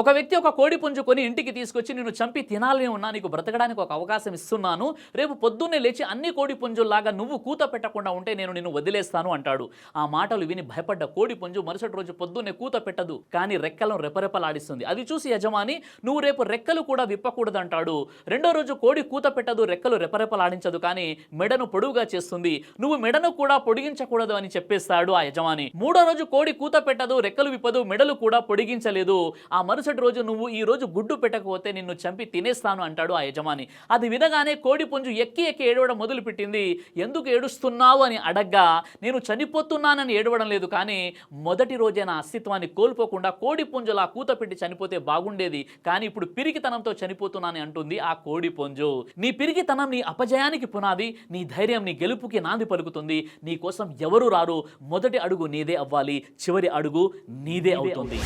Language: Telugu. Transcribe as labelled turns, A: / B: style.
A: ఒక వ్యక్తి ఒక కోడి పుంజు కొని ఇంటికి తీసుకొచ్చి నిన్ను చంపి తినాలని ఉన్నా, నీకు బ్రతకడానికి ఒక అవకాశం ఇస్తున్నాను, రేపు పొద్దున్నే లేచి అన్ని కోడి పుంజుల్లాగా నువ్వు కూత పెట్టకుండా ఉంటే నేను నిన్ను వదిలేస్తాను అంటాడు. ఆ మాటలు విని భయపడ్డ కోడి పుంజు మరుసటి రోజు పొద్దున్నే కూత పెట్టదు, కానీ రెక్కలను రెపరెపలాడిస్తుంది. అది చూసి యజమాని నువ్వు రేపు రెక్కలు కూడా విప్పకూడదు అంటాడు. రెండో రోజు కోడి కూత పెట్టదు, రెక్కలు రెపరెపలాడించదు, కానీ మెడను పొడుగుగా చేస్తుంది. నువ్వు మెడను కూడా పొడిగించకూడదు అని చెప్పేస్తాడు ఆ యజమాని. మూడో రోజు కోడి కూత పెట్టదు, రెక్కలు విప్పదు, మెడలు కూడా పొడిగించలేదు. ఆ మరుసటి రోజు నువ్వు ఈ రోజు గుడ్డు పెట్టకపోతే నిన్ను చంపి తినేస్తాను అంటాడు ఆ యజమాని. అది వినగానే కోడి పుంజు ఎక్కి ఎక్కి ఏడవడం మొదలుపెట్టింది. ఎందుకు ఏడుస్తున్నావు అని అడగ్గా, నేను చనిపోతున్నానని ఏడవడం లేదు, కానీ మొదటి రోజే నా అస్తిత్వాన్ని కోల్పోకుండా కోడి పుంజులా కూత పెట్టి చనిపోతే బాగుండేది, కానీ ఇప్పుడు పిరికితనంతో చనిపోతున్నానని అంటుంది ఆ కోడి పుంజు. నీ పిరికితనం నీ అపజయానికి పునాది, నీ ధైర్యం నీ గెలుపుకి నాంది పలుకుతుంది. నీ కోసం ఎవరు రారు, మొదటి అడుగు నీదే అవ్వాలి, చివరి అడుగు నీదే అవుతుంది.